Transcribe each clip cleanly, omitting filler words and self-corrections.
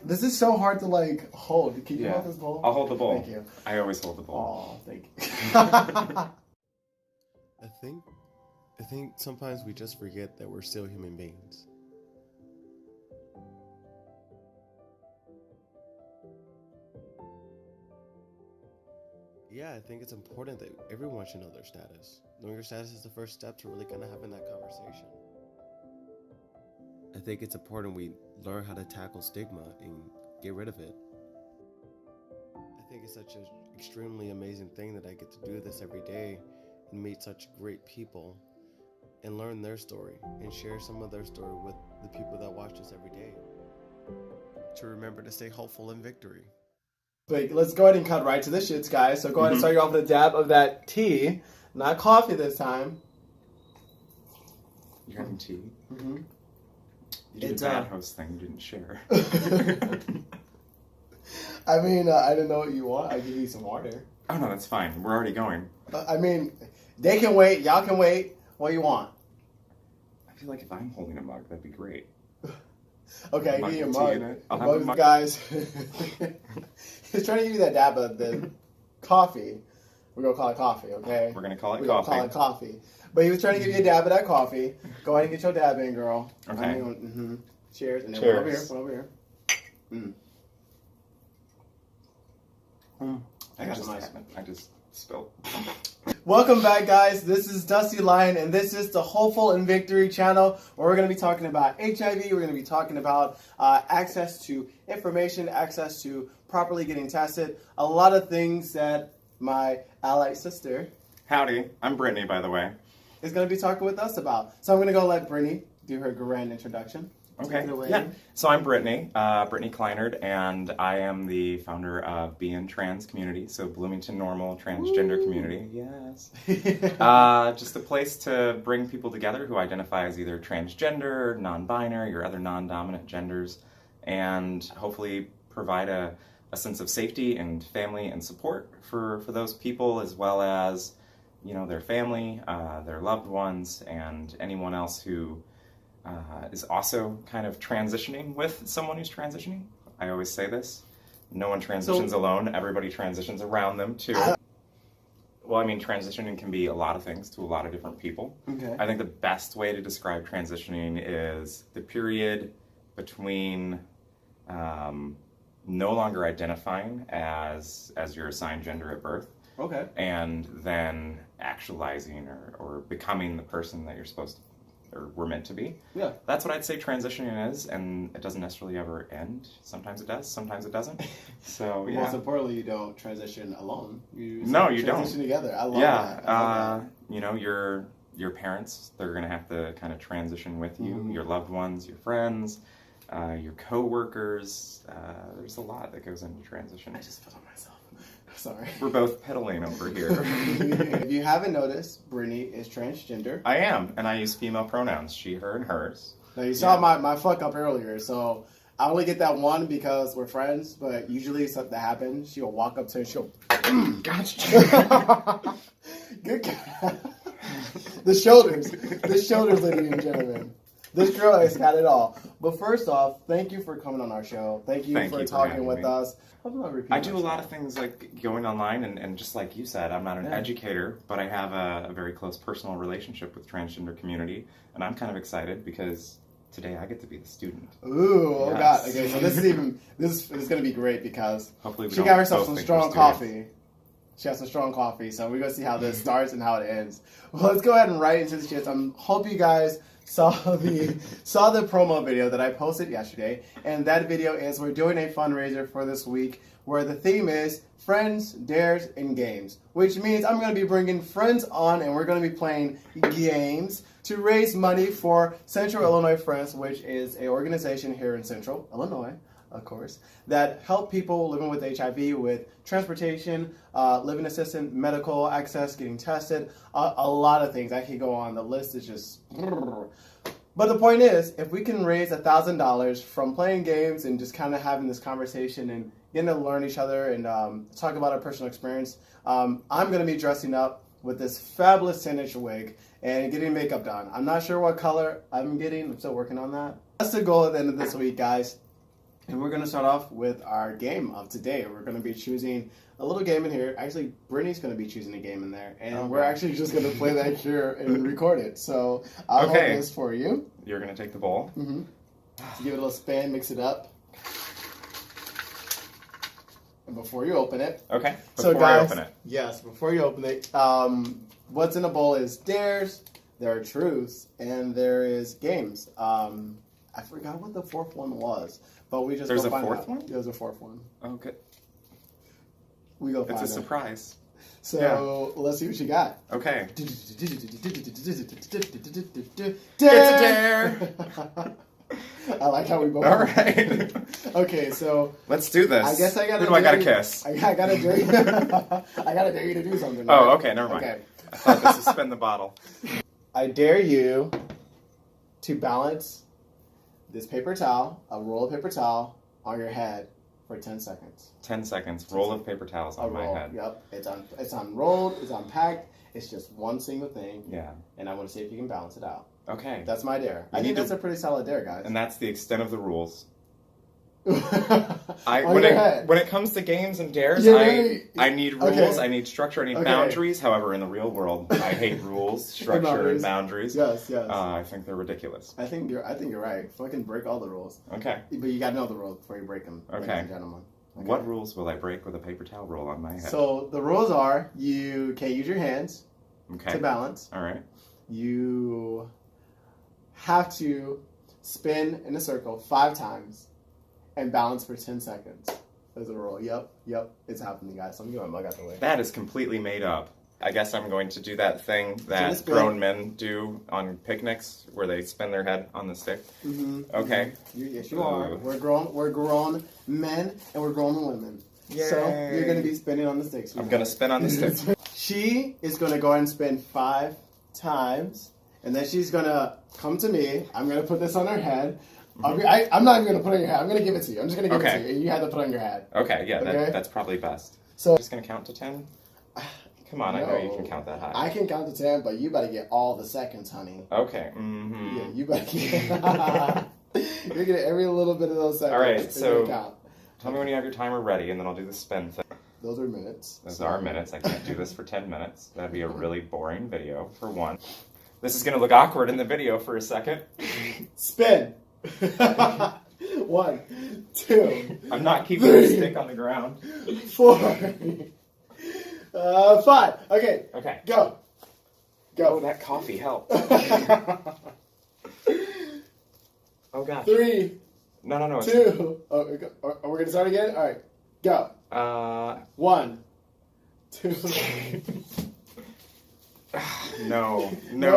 this is so hard to like hold. Can you hold this bowl? I'll hold the bowl. Thank you. I always hold the bowl. Oh, thank you. I think sometimes we just forget that we're still human beings. Yeah, I think it's important that everyone should know their status. Knowing your status is the first step to really kind of having that conversation. I think it's important we learn how to tackle stigma and get rid of it. I think it's such an extremely amazing thing that I get to do this every day and meet such great people and learn their story and share some of their story with the people that watch us every day. To remember to stay hopeful in victory. Wait, let's go ahead and cut right to the shits, guys. So go ahead and start you off with a dab of that tea, not coffee this time. You're having tea? Mm-hmm. You did a bad host thing, you didn't share. I mean, I didn't know what you want. I give you some water. Oh no, that's fine. We're already going. I mean, they can wait. Y'all can wait. What do you want? I feel like if I'm holding a mug, that'd be great. Okay, give you a mug. I'll have a mug. Guys, he's trying to give you that dab of the coffee. We're going to call it coffee, okay? We're going to call it coffee. coffee. We're going to call it coffee. But he was trying to give you a dab of that coffee. Go ahead and get your dab in, girl. Okay. Cheers. And then Cheers. One over here. I just spilled. Welcome back, guys. This is Dusty Lion, and this is the Hopeful in Victory channel, where we're going to be talking about HIV. We're going to be talking about access to information, access to properly getting tested, a lot of things that my ally sister... Howdy, I'm Brittany, by the way. ...is going to be talking with us about. So I'm going to go let Brittany do her grand introduction. Okay. Yeah. So I'm Brittany, Brittany Kleinert, and I am the founder of Being Trans Community, so Bloomington Normal Transgender Community. Yes. Just a place to bring people together who identify as either transgender, non-binary, or other non-dominant genders, and hopefully provide a sense of safety and family and support for those people, as well as, you know, their family, their loved ones, and anyone else who is also kind of transitioning with someone who's transitioning. I always say this. No one transitions alone. Everybody transitions around them, too. Well, I mean, transitioning can be a lot of things to a lot of different people. Okay. I think the best way to describe transitioning is the period between no longer identifying as your assigned gender at birth. Okay. And then actualizing or becoming the person that you're supposed to or we're meant to be. Yeah. That's what I'd say transitioning is, and it doesn't necessarily ever end. Sometimes it does, sometimes it doesn't. So, yeah. Most importantly, you don't transition alone. You transition don't. Together. I love that. I love that. You know, your parents, they're going to have to kind of transition with you, your loved ones, your friends, your co-workers. There's a lot that goes into transition. I just put on myself. Sorry. We're both pedaling over here. If you haven't noticed, Brittany is transgender. I am, and I use female pronouns, she, her, and hers. Now, you saw my fuck up earlier, so I only get that one because we're friends, but usually something happens, she'll walk up to her and she'll... Gotcha. Good guy. The shoulders, ladies and gentlemen. This girl has got it all. But first off, thank you for coming on our show. Thank you for talking with us. I do a lot of things like going online and just like you said, I'm not an educator, but I have a very close personal relationship with transgender community, and I'm kind of excited because today I get to be the student. Ooh, oh God. Okay, so this is going to be great because hopefully she got herself some strong coffee. She has some strong coffee, so we're going to see how this starts and how it ends. Well, let's go ahead and right into the shit. I hope you guys saw the promo video that I posted yesterday, and that video is we're doing a fundraiser for this week where the theme is Friends, Dares, and Games, which means I'm going to be bringing friends on and we're going to be playing games to raise money for Central Illinois Friends, which is an organization here in Central Illinois, of course, that help people living with HIV with transportation, living assistance, medical access, getting tested, a lot of things. I could go on. The list is just... But the point is, if we can raise $1,000 from playing games and just kind of having this conversation and getting to learn each other and talk about our personal experience, I'm going to be dressing up with this fabulous 10-inch wig and getting makeup done. I'm not sure what color I'm getting. I'm still working on that. That's the goal at the end of this week, guys. And we're going to start off with our game of today. We're going to be choosing a little game in here. Actually, Brittany's going to be choosing a game in there. And we're actually just going to play that here and record it. So I'll hold this for you. You're going to take the bowl. Mm-hmm. So give it a little spin, mix it up. And before you open it. Okay, before I open it. Yes, before you open it. What's in a bowl is dares, there are truths, and there is games. I forgot what the fourth one was. But we just There's go a fourth out. one? There's a fourth one. Okay. We go find It's a it. surprise. So let's see what you got. Okay. It's a dare. I like how we both. All right. Okay, so let's do this. I guess I gotta. Who do I gotta kiss? I gotta dare you. I gotta dare you to do something. Oh, right? okay. Never mind. Okay. I thought this was spin the bottle. I dare you to balance this paper towel, a roll of paper towel, on your head for 10 seconds. 10 seconds. Roll of paper towels on my head. Yep. It's unrolled. It's unpacked. It's just one single thing. Yeah. And I want to see if you can balance it out. Okay. That's my dare. I think that's a pretty solid dare, guys. And that's the extent of the rules. On when your head. When it comes to games and dares, Yeah, I need rules, okay. I need structure, I need Okay. boundaries. However, in the real world, I hate rules, structure, and boundaries. Yes, yes. I think they're ridiculous. I think you're right. Fucking break all the rules. Okay. But you gotta know the rules before you break them, Okay. ladies and gentlemen. Okay. What rules will I break with a paper towel roll on my head? So the rules are: you can't use your hands Okay. to balance. All right. You have to spin in a circle 5 times and balance for 10 seconds. There's a rule. Yep. It's happening, guys. So I'm gonna get my mug out the way. That is completely made up. I guess I'm going to do that thing that spin. grown men do on picnics where they spin their head on the stick. Mm-hmm. Okay. Yes, you are. Ooh. We're grown men and we're grown women. Yay. So you're gonna be spinning on the sticks. I'm going to spin on the stick. She is gonna go ahead and spin 5 times, and then she's gonna come to me. I'm gonna put this on her head. I'm not even gonna put it on your head. I'm gonna give it to you. I'm just gonna give it to you, and you have to put it on your head. Okay, yeah, Okay? that's probably best. So I'm just going to count to 10? Come on, I know you can count that high. I can count to 10, but you better get all the seconds, honey. Okay. Mm-hmm. Yeah, you better get. You're getting every little bit of those seconds. All right, It's so gonna count. tell me when you have your timer ready, and then I'll do the spin thing. Those are minutes. Those are minutes. I can't do this for 10 minutes. That'd be a really boring video, for one. This is going to look awkward in the video for a second. Spin. 1, 2. I'm not keeping 3, the stick on the ground. 4. 5. Okay. Okay. Go. Oh, that coffee helped. Oh, gosh. 3, No. 2. Oh, are we gonna start again? All right. Go. 1, 2. No,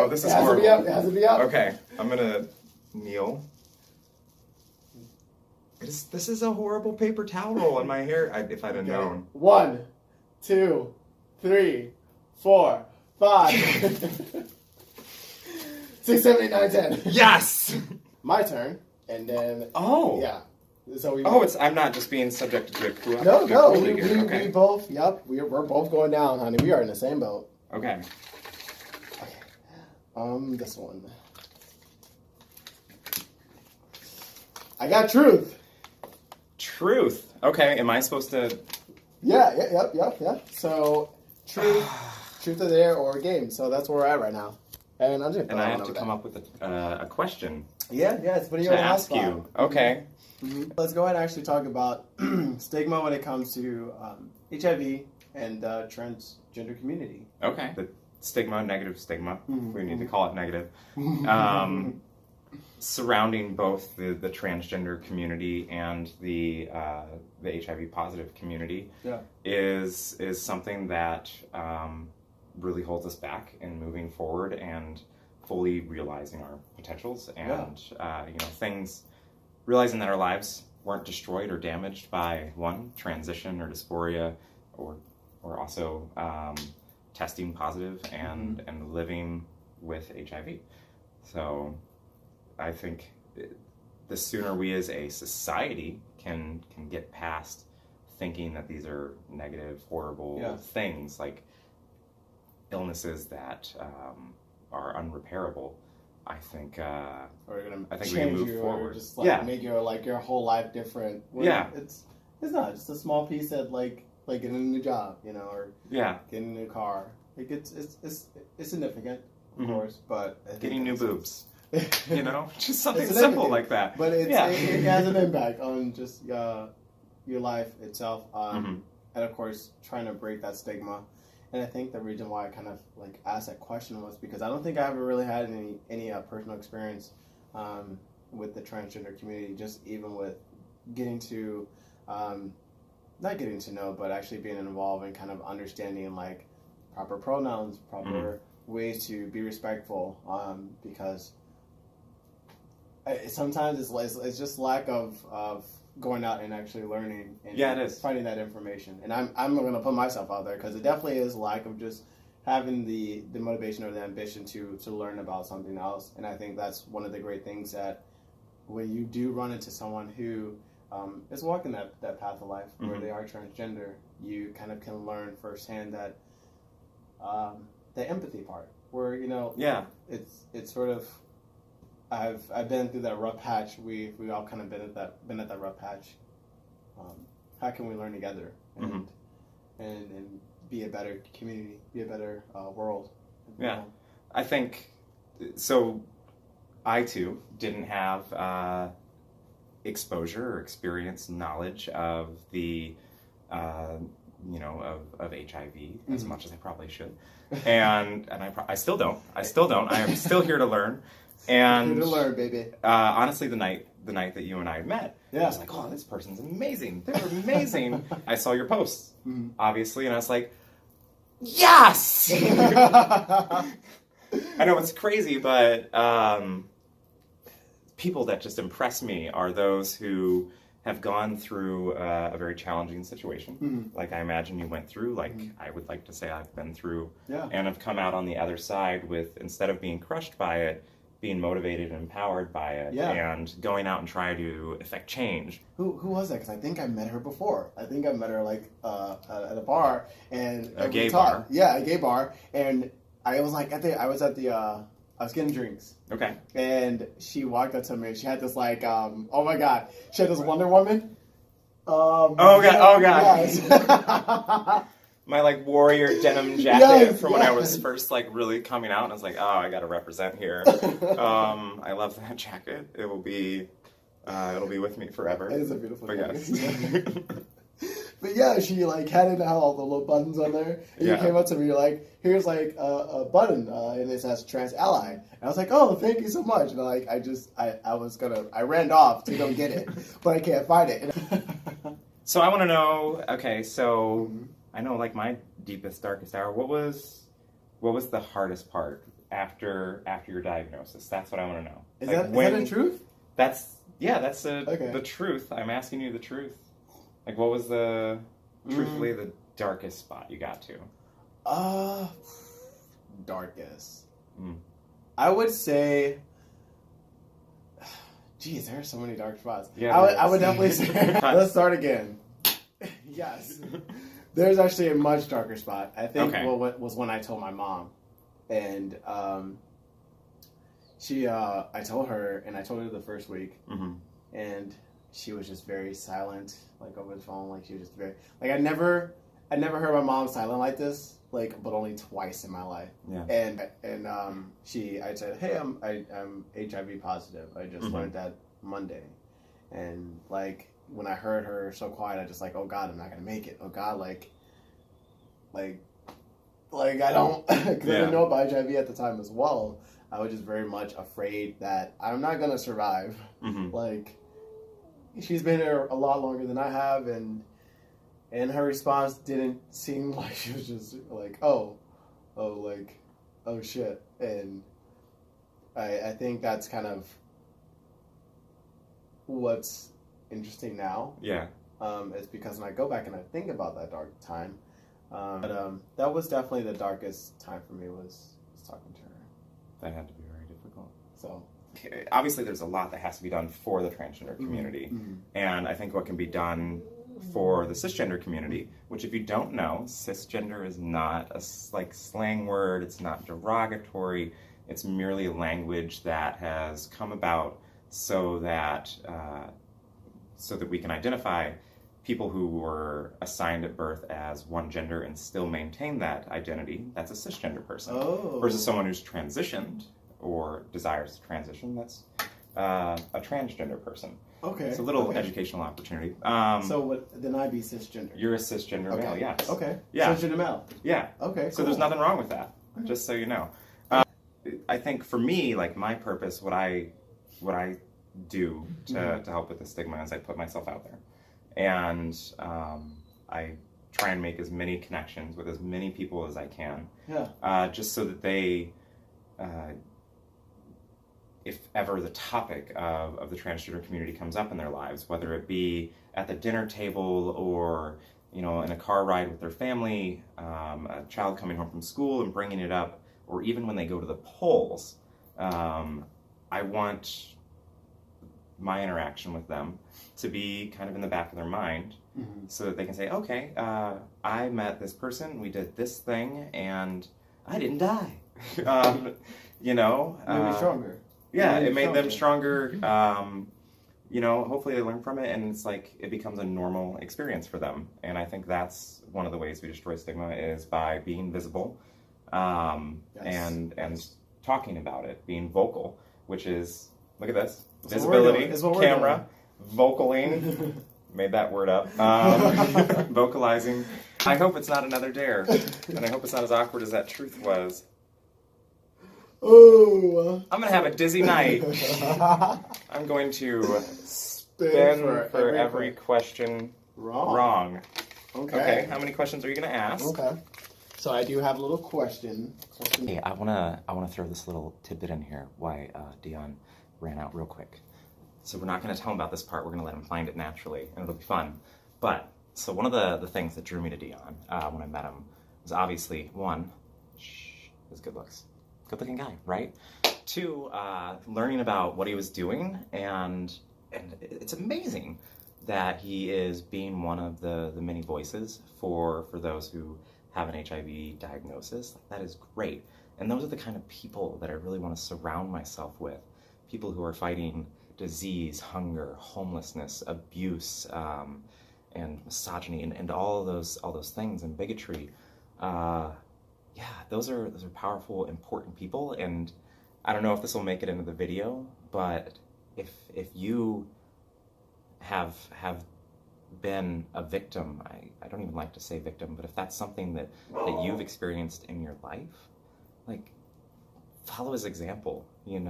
this is it has horrible. To be up. It has to be up. Okay, I'm gonna kneel. This is a horrible paper towel roll on my hair. If I'd have known. 1, 2, 3, 4, 5, 6, 7, 8, 9, 10. Yes. My turn, and then yeah. So we. I'm not just being subjected to a coup. No. Okay. We both. Yep. We're both going down, honey. We are in the same boat. Okay. This one. I got truth. Truth. Okay. Am I supposed to? Yeah. So truth or dare or game. So that's where we're at right now. And I'm just. And I have to come up with a question. Yeah. It's putting you to on the hot ask spot. you. Okay. Mm-hmm. Let's go ahead and actually talk about stigma when it comes to HIV and transgender community. Okay. The stigma, negative stigma. We need to call it negative. Surrounding both the transgender community and the HIV positive community is something that really holds us back in moving forward and fully realizing our potentials and things, realizing that our lives weren't destroyed or damaged by one transition or dysphoria or also testing positive and living with HIV. So I think the sooner we as a society can get past thinking that these are negative, horrible things like illnesses that are unrepairable, I think Or gonna I think we change can move you, forward. or just like Yeah. make your whole life different. Where Yeah. it's not just a small piece that like getting a new job, or yeah, getting a new car. Like it's significant, of Mhm. course, but I think getting new that's- boobs. Just something It's simple significant, like that. But it has an impact on just your life itself, Mhm. and of course trying to break that stigma. And I think the reason why I kind of like asked that question was because I don't think I ever really had any personal experience with the transgender community. Just even with getting to not getting to know, but actually being involved and kind of understanding like proper pronouns, proper ways to be respectful, because sometimes it's just lack of going out and actually learning and Yeah, it is. finding that information. And I'm going to put myself out there because it definitely is lack of just having the motivation or the ambition to learn about something else. And I think that's one of the great things that when you do run into someone who is walking that path of life where they are transgender, you kind of can learn firsthand that the empathy part where it's sort of I've been through that rough patch. We all kind of been at that rough patch. How can we learn together and be a better community, be a better world? Yeah, I think so. I too didn't have exposure or experience, knowledge of the of HIV as much as I probably should, and I still don't. I am still here to learn. And here to learn, baby. Honestly, the night that you and I met, I was like, oh, this person's amazing. They're amazing. I saw your posts, obviously, and I was like, yes! I know it's crazy, but people that just impress me are those who have gone through a very challenging situation, like I imagine you went through, like I would like to say I've been through, and have come out on the other side with, instead of being crushed by it, being motivated and empowered by it, and going out and trying to affect change. Who was that? Because I think I met her before. I think I met her like at a bar and a gay bar. Yeah, a gay bar, and I was like I was getting drinks. Okay. And she walked up to me and she had this like oh my god, she had this Wonder Woman. Oh god! Yes. My like warrior denim jacket from when I was first like really coming out, and I was like, oh, I gotta represent here. I love that jacket. It'll be with me forever. It is a beautiful jacket. Yes. But yeah, she like had all the little buttons on there, and you came up to me, you're like, here's like a button, and it says trans ally. And I was like, oh, thank you so much. And I ran off to go get it, but I can't find it. So I want to know. Okay, so. I know, like, my deepest, darkest hour. What was the hardest part after your diagnosis? That's what I want to know. Is that the truth? That's the truth. I'm asking you the truth. Like, what was truthfully the darkest spot you got to? Darkest. I would say. Geez, there are so many dark spots. Yeah, I would definitely say. Let's start again. Yes. There's actually a much darker spot. I think what was when I told my mom, and I told her the first week, and she was just very silent, like over the phone, like she was just very like I never heard my mom silent like this, like but only twice in my life. Yeah. And I said, hey, I'm HIV positive. I just learned that Monday, and like. When I heard her so quiet, I just like, oh God, I'm not gonna make it. Oh God, like I don't, because I didn't know about HIV at the time as well. I was just very much afraid that I'm not gonna survive. Like, she's been here a lot longer than I have, and her response didn't seem like she was just like, oh shit. And I think that's kind of what's interesting now. It's because when I go back and I think about that dark time, but that was definitely the darkest time for me was talking to her. That had to be very difficult. So obviously there's a lot that has to be done for the transgender community, and I think what can be done for the cisgender community, which if you don't know, cisgender is not a like slang word. It's not derogatory. It's merely a language that has come about so that we can identify people who were assigned at birth as one gender and still maintain that identity. That's a cisgender person. Oh. Versus someone who's transitioned or desires to transition. That's a transgender person. Okay. It's a little okay. educational opportunity. Then I'd be cisgender. You're a cisgender okay. male, yes. Okay. Yeah. Cisgender male. Yeah. Okay. So cool. there's nothing wrong with that. Just so you know. I think for me, like my purpose, what I do to help with the stigma is I put myself out there, and I try and make as many connections with as many people as I can. Yeah. Just so that they, if ever the topic of the transgender community comes up in their lives, whether it be at the dinner table or in a car ride with their family, a child coming home from school and bringing it up, or even when they go to the polls, I want my interaction with them to be kind of in the back of their mind, so that they can say, okay, I met this person, we did this thing, and I didn't die. Made me stronger. Yeah, it made them stronger. Hopefully they learn from it, and it's like it becomes a normal experience for them. And I think that's one of the ways we destroy stigma is by being visible, and talking about it, being vocal, which is, look at this, visibility, camera, vocaling, made that word up, vocalizing. I hope it's not another dare, and I hope it's not as awkward as that truth was. Oh! I'm going to have a dizzy night. I'm going to spin for every question wrong. Okay, how many questions are you going to ask? Okay. So I do have a little question. Hey, I wanna throw this little tidbit in here. Why Dion ran out real quick. So we're not gonna tell him about this part. We're gonna let him find it naturally, and it'll be fun. But so one of the things that drew me to Dion when I met him was obviously one, his good looks, good-looking guy, right? Two, learning about what he was doing, and it's amazing that he is being one of the many voices for those who have an HIV diagnosis. That is great. And those are the kind of people that I really want to surround myself with. People who are fighting disease, hunger, homelessness, abuse, and misogyny, and all those things, and bigotry. Those are powerful, important people. And I don't know if this will make it into the video, but if you have been a victim, I don't even like to say victim, but if that's something that you've experienced in your life, like, follow his example, get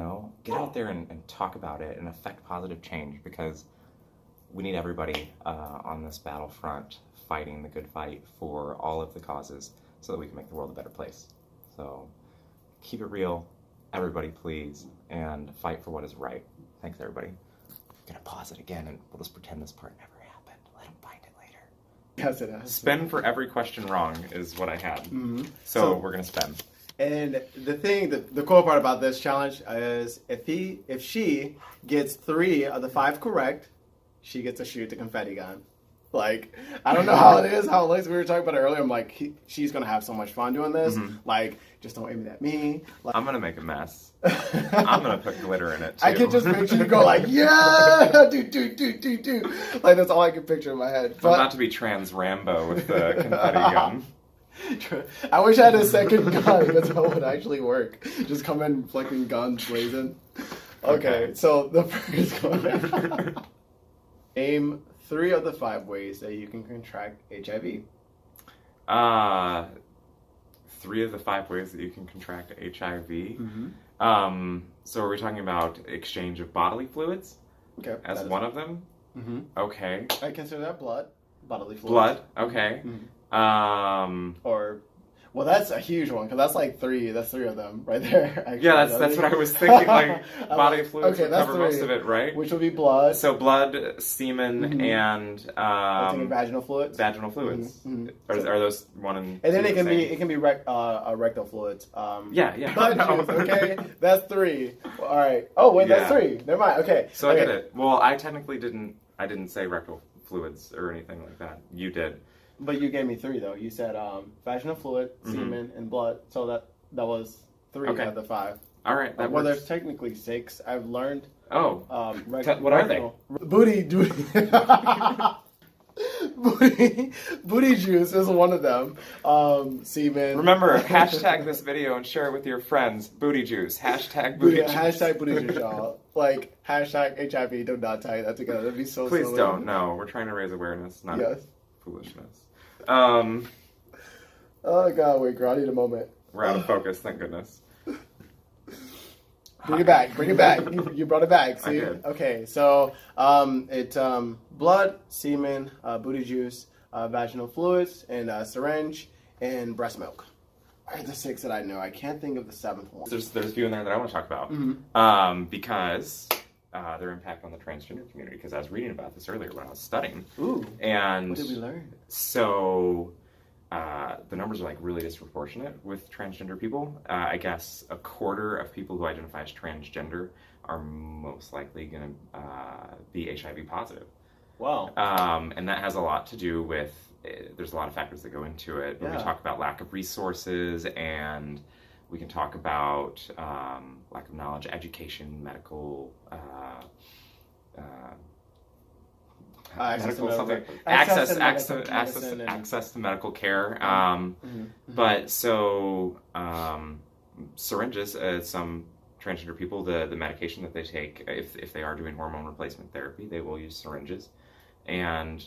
out there and talk about it and affect positive change, because we need everybody on this battlefront fighting the good fight for all of the causes so that we can make the world a better place. So keep it real, everybody, please, and fight for what is right. Thanks, everybody. I'm gonna pause it again, and we'll just pretend this part never happened. Let him find it later. Yes, it has. Spin for every question wrong is what I had. Mm-hmm. So we're gonna spin. And the cool part about this challenge is if she gets 3 of the 5 correct, she gets to shoot the confetti gun. Like, I don't know how it is, how it looks. We were talking about it earlier. I'm like, she's going to have so much fun doing this. Mm-hmm. Like, just don't aim it at me. Like, I'm going to make a mess. I'm going to put glitter in it, too. I can just picture you go like, yeah, do. Like, that's all I can picture in my head. I'm about to be trans Rambo with the confetti gun. I wish I had a second gun, because that would actually work. Just come in flicking guns blazing. Okay, so the first one. Name 3 of the 5 ways that you can contract HIV. 3 of the 5 ways that you can contract HIV. Mm-hmm. So are we talking about exchange of bodily fluids? Okay. As one of them? Mm-hmm. Okay. I consider that blood. Bodily fluids. Blood? Okay. Mm-hmm. Well, that's a huge one, because that's like 3. That's 3 of them right there. Actually. Yeah, that's what I was thinking. Like, bodily fluids okay, would cover most of it, right? Which would be blood. So blood, semen, mm-hmm. and I think vaginal fluids. Vaginal fluids. Mm-hmm. Are those one and then two it can be rectal fluids. Yeah. Butt juice, okay, that's 3. All right. Oh wait, that's 3. Never mind. Okay. So I get it. Well, I technically didn't say rectal fluids or anything like that. You did. But you gave me 3 though. You said vaginal fluid, mm-hmm. semen, and blood. So that was 3 okay. out of the 5. All right. That well, works. there's technically 6. I've learned. Oh. What are they? Booty juice is one of them. Semen. Remember, hashtag this video and share it with your friends. Booty juice. Hashtag booty juice. Hashtag booty juice, y'all. Like, hashtag HIV. Do not tie that together. That'd be so Please silly. don't. No, we're trying to raise awareness, not foolishness. Oh, God, wait, girl. I need a moment. We're out of focus, thank goodness. Bring it back. Bring it back. You brought it back. See? I did. Okay, so it's blood, semen, booty juice, vaginal fluids, and syringe, and breast milk. Are the 6 that I know. I can't think of the 7th one. There's a few in there that I want to talk about because their impact on the transgender community. Because I was reading about this earlier when I was studying. Ooh. And what did we learn? So the numbers are like really disproportionate with transgender people. I guess a quarter of people who identify as transgender are most likely going to be HIV positive. Wow. And that has a lot to do with, there's a lot of factors that go into it. When we talk about lack of resources, and we can talk about lack of knowledge, education, medical, access to medical care. But so syringes, some transgender people, the medication that they take, if they are doing hormone replacement therapy, they will use syringes. And,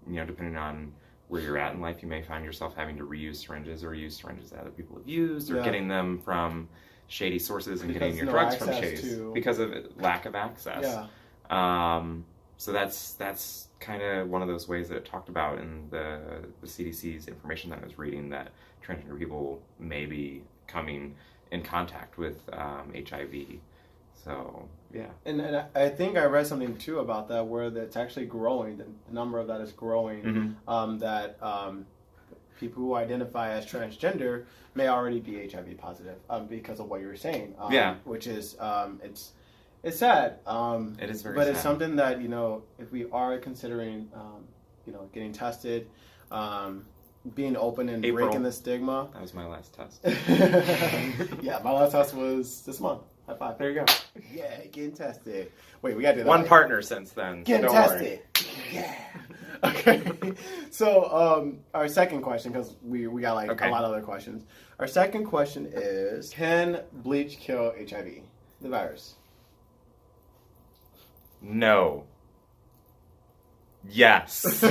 you know, depending on where you're at in life, you may find yourself having to reuse syringes or use syringes that other people have used, or getting them from shady sources and getting your drugs from shady because of lack of access. So that's kind of one of those ways that it talked about in the CDC's information that I was reading, that transgender people may be coming in contact with HIV. So, yeah. And I think I read something too about that, where that's actually growing. The number of that is growing. That people who identify as transgender may already be HIV positive because of what you were saying. Which is it's sad. It is very but sad. It's something that, you know, if we are considering, you know, getting tested, being open and breaking the stigma. That was my last test. Yeah, my last test was this month. High five. There you go. Yeah, getting tested. Wait, we gotta do that. One partner since then. Getting tested. Yeah. Okay. So, our second question, because we got like a lot of other questions. Our second question is: can bleach kill HIV, the virus? No. Yes.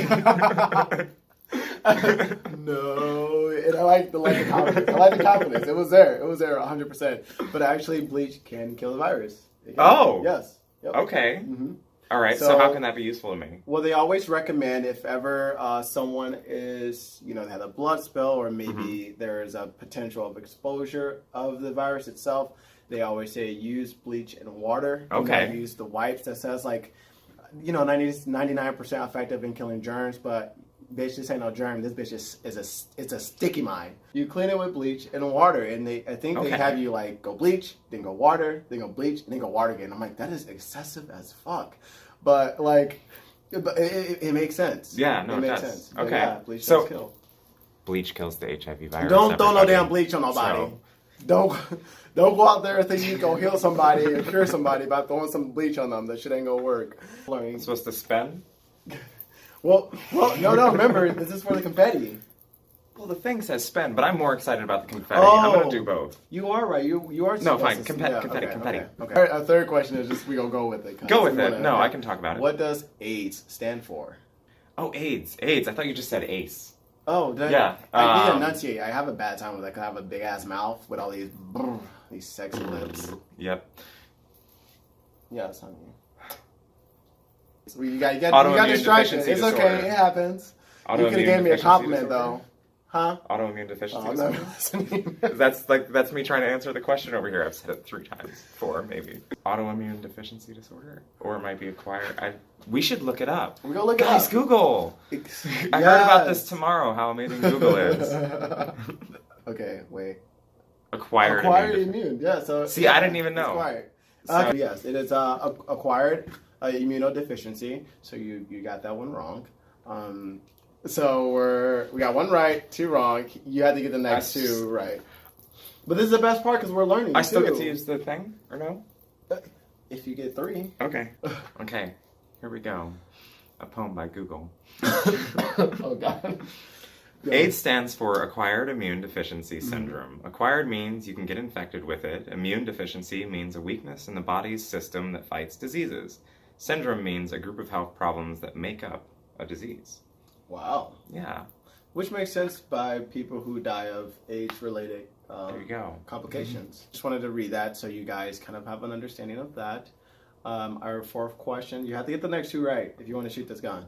No, and I like the confidence. I like the confidence. It was there 100%. But actually, bleach can kill the virus. Oh. Yes. Yep. Okay. Mm-hmm. All right. So how can that be useful to me? Well, they always recommend, if ever someone is, you know, they had a blood spill, or maybe there's a potential of exposure of the virus itself, they always say use bleach and water. Okay. Use the wipes that says, like, you know, 99% effective in killing germs, but bitch, this ain't no germ. This bitch it's a sticky mine. You clean it with bleach and water, and I think they have you like go bleach, then go water, then go bleach, and then go water again. I'm like, that is excessive as fuck, but like, it makes sense. Yeah, no, it makes does. sense. Okay, yeah, bleach does kill. Bleach kills the HIV virus. Don't throw no damn bleach on nobody. So. Don't go out there thinking you go heal somebody or cure somebody by throwing some bleach on them. That shit ain't gonna work. I'm supposed to spend. Well, no. Remember, this is for the confetti. Well, the thing says spend, but I'm more excited about the confetti. I'm gonna do both. You are right. You are. No, fine. Confetti. Okay. All right, our third question is just we gonna go with it. Go with it. No, I can talk about it. What does AIDS stand for? Oh, AIDS. AIDS. I thought you just said ACE. Oh, yeah. I did enunciate. I have a bad time with that because I have a big ass mouth with all these sexy lips. Yep. Yes, honey. So you got distracted. It's okay. It happens. You could have gave me a compliment though. Huh? Autoimmune deficiency disorder. That's me trying to answer the question over here. I've said it 3 times. 4 maybe. Autoimmune deficiency disorder, or it might be acquired. We should look it up. We go look it up. Guys, Google. I heard about this tomorrow. How amazing Google is. Okay, wait. Acquired immune. Yeah. So see, I didn't even know. Acquired. So, yes, it is acquired immunodeficiency. So you got that one wrong. So we got 1 right, 2 wrong. You had to get the next 2 right. But this is the best part because we're learning. I still too. get to use the thing, or no? If you get 3. Okay. Okay. Here we go. A poem by Google. Oh, God. AIDS stands for Acquired Immune Deficiency Syndrome. Acquired means you can get infected with it. Immune deficiency means a weakness in the body's system that fights diseases. Syndrome means a group of health problems that make up a disease. Wow. Yeah. Which makes sense by people who die of AIDS-related There you go. complications. Just wanted to read that so you guys kind of have an understanding of that. Our 4th question, you have to get the next 2 right if you want to shoot this gun.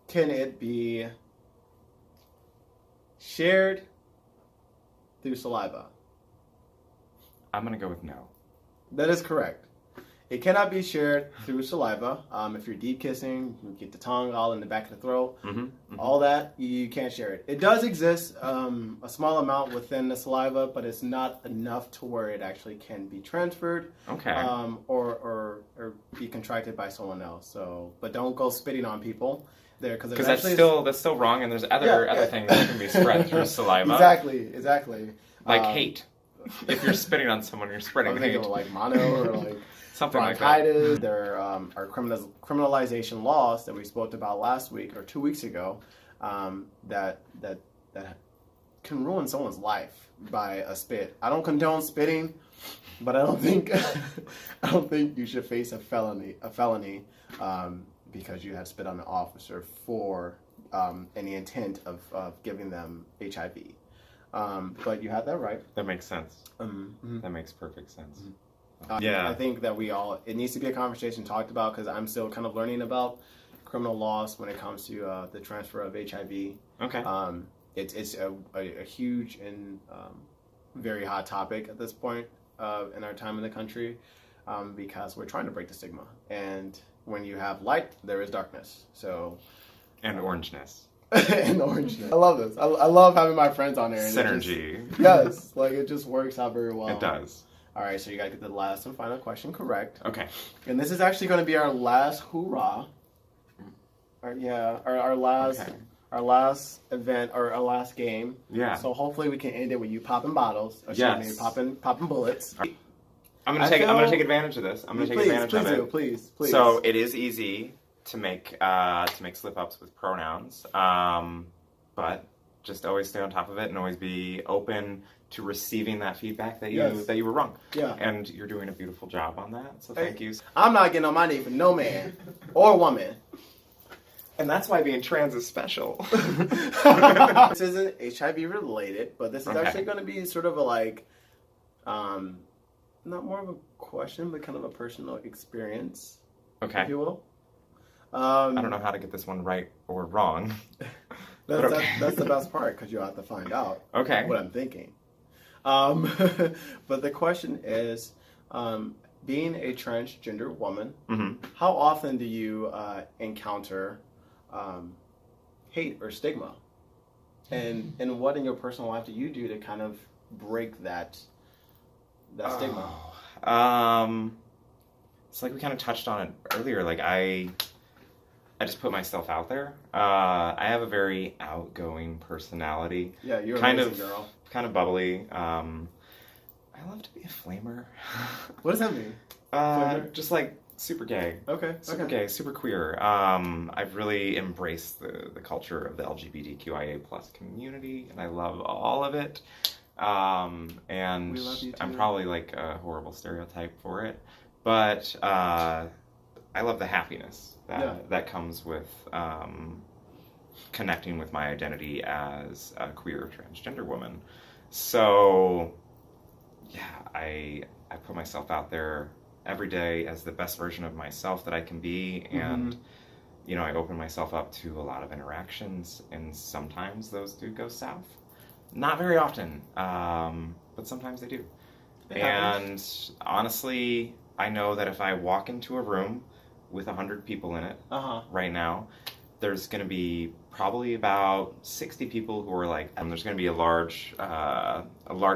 Can it be shared through saliva? I'm going to go with no. That is correct. It cannot be shared through saliva. If you're deep kissing, you get the tongue all in the back of the throat. All that, you can't share it. It does exist a small amount within the saliva, but it's not enough to where it actually can be transferred. Okay. Or be contracted by someone else. So, but don't go spitting on people there because that's still wrong, and there's other things that can be spread through saliva. Exactly. Like hate. If you're spitting on someone, you're spreading I'm hate. thinking like mono or like something bronchitis. like that. There are criminalization laws that we spoke about last week or 2 weeks ago that can ruin someone's life by a spit. I don't condone spitting, but I don't think you should face a felony because you have spit on an officer for any intent of giving them HIV. But you had that right. That makes sense. That makes perfect sense. I think that it needs to be a conversation talked about because I'm still kind of learning about criminal laws when it comes to the transfer of HIV. Okay. It's a huge and very hot topic at this point in our time in the country because we're trying to break the stigma. And when you have light, there is darkness. So. And orangeness. And orangeness. I love this. I love having my friends on here. Synergy. Yes, like it just works out very well. It does. All right, so you got to get the last and final question correct. Okay. And this is actually going to be our last hoorah. Our last event or our last game. Yeah. So hopefully we can end it with you popping bottles. Yes. Popping bullets. I'm gonna take advantage of this. I'm gonna take advantage of it. Please. So it is easy to make slip ups with pronouns, but just always stay on top of it and always be open to receiving that feedback that you were wrong. Yeah. And you're doing a beautiful job on that. So thank you. I'm not getting on my knee for no man or woman. And that's why being trans is special. This isn't HIV related, but this is actually going to be sort of a not more of a question, but kind of a personal experience. Okay. If you will. I don't know how to get this one right or wrong. That's the best part because you'll have to find out what I'm thinking. But the question is, being a transgender woman, how often do you encounter hate or stigma? And what in your personal life do you do to kind of break that stigma? It's like we kind of touched on it earlier. Like I just put myself out there. I have a very outgoing personality. Yeah, you're kind amazing, girl. Kind of bubbly. I love to be a flamer. What does that mean? Just like super gay. Super gay, super queer. I've really embraced the culture of the LGBTQIA+ community, and I love all of it. And we love you too. I'm probably like a horrible stereotype for it, but I love the happiness that comes with connecting with my identity as a queer transgender woman. So yeah, I put myself out there every day as the best version of myself that I can be, and I open myself up to a lot of interactions, and sometimes those do go south. Not very often, but sometimes they do. And honestly, I know that if I walk into a room with 100 people in it right now, there's going to be probably about 60 people who are like, and there's going to be a large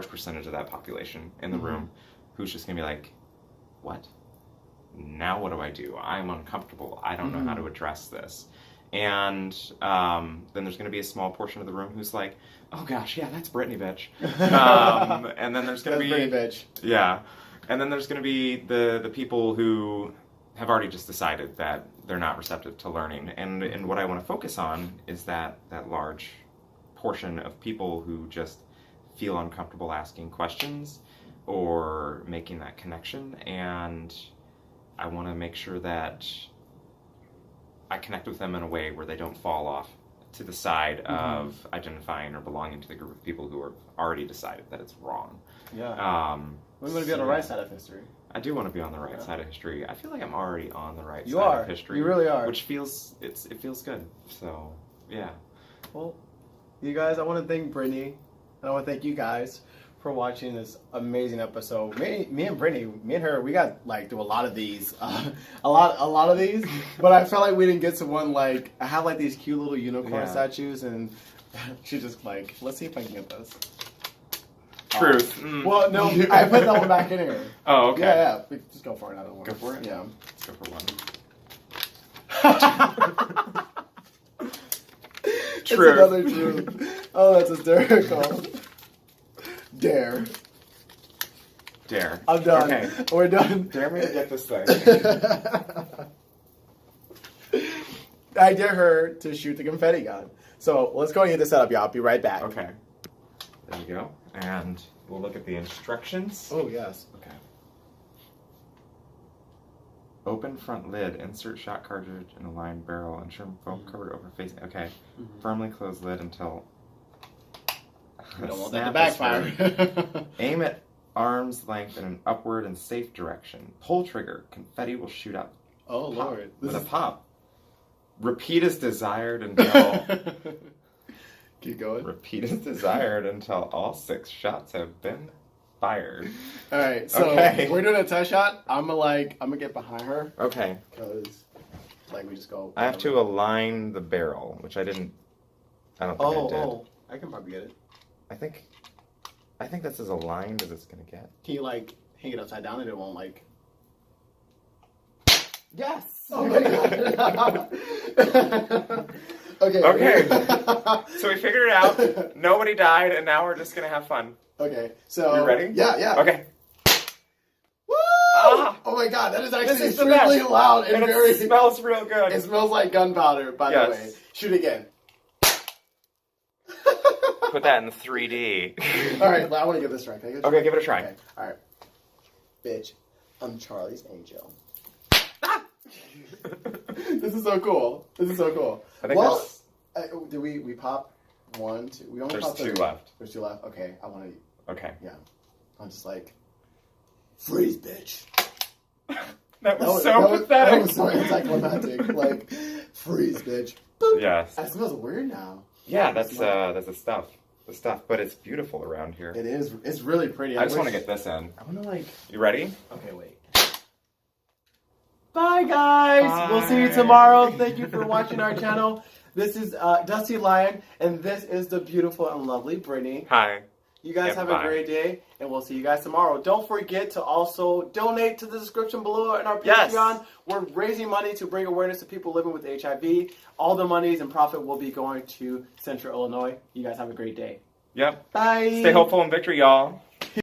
percentage of that population in the room who's just going to be like, what? Now what do I do? I'm uncomfortable. I don't know how to address this. And then there's going to be a small portion of the room who's like, oh gosh, yeah, that's Brittany, bitch. And then there's going to be... Brittany, bitch. Yeah. And then there's going to be the people who have already just decided that they're not receptive to learning. And what I want to focus on is that large portion of people who just feel uncomfortable asking questions or making that connection. And I want to make sure that I connect with them in a way where they don't fall off to the side of identifying or belonging to the group of people who have already decided that it's wrong. Yeah. We want to be on the right side of history. I do want to be on the right side of history. I feel like I'm already on the right You side are. of history. You really are. Which feels it feels good. So yeah. Well, you guys, I want to thank Brittany, and I want to thank you guys for watching this amazing episode. Me and Brittany, me and her, we got like through a lot of these, a lot of these. But I felt like we didn't get to one like I have like these cute little unicorn statues, and she's just like, let's see if I can get this. Truth. Well, no, I put that one back in here. Oh, okay. Yeah. Just go for it. I don't want Go for it? Yeah. Let's go for one. True. It's another truth. Oh, that's hysterical. Dare. I'm done. Okay. We're done. Dare me to get this thing. I dare her to shoot the confetti gun. So let's go and get this set up, y'all. I'll be right back. Okay. There you go. And we'll look at the instructions. Oh, yes. Okay. Open front lid. Insert shot cartridge in a lined barrel. Ensure foam covered over facing. Okay. Firmly close lid until. We don't want that to backfire. Aim at arm's length in an upward and safe direction. Pull trigger. Confetti will shoot out. Oh, Lord. With a pop. Repeat as desired until. Keep going. Repeat as desired until all 6 shots have been fired. All right, so we're doing a test shot. I'm gonna get behind her. Okay. Because, like, we just go. I have to align the barrel, which I don't think I did. Oh, I can probably get it. I think that's as aligned as it's gonna get. Can you like hang it upside down and it won't like? Yes. Oh my god. Okay. So we figured it out. Nobody died, and now we're just gonna have fun. Okay. So you ready? Yeah. Okay. Woo! Ah! Oh my god, that is actually This is the extremely best. loud and very. It smells real good. It smells like gunpowder, by the way. Shoot again. Put that in 3D. All right, I want to give this a try. Okay, give it a try. Okay. All right. Bitch, I'm Charlie's angel. This is so cool. I think do we pop 1, 2? We only there's pop 2 left. There's 2 left. Okay, I want to. Okay. Yeah. I'm just like, freeze, bitch. That was so pathetic. That was so anticlimactic. Like, freeze, bitch. Boop. Yes. That smells weird now. Yeah, that's the stuff. The stuff, but it's beautiful around here. It is. It's really pretty. I just want to get this in. I want to like. You ready? Okay, wait. Bye, guys. Bye. We'll see you tomorrow. Thank you for watching our channel. This is Dusty Lion, and this is the beautiful and lovely Brittany. Hi. You guys have a great day, and we'll see you guys tomorrow. Don't forget to also donate to the description below in our Patreon. Yes. We're raising money to bring awareness to people living with HIV. All the monies and profit will be going to Central Illinois. You guys have a great day. Yep. Bye. Stay hopeful in victory, y'all.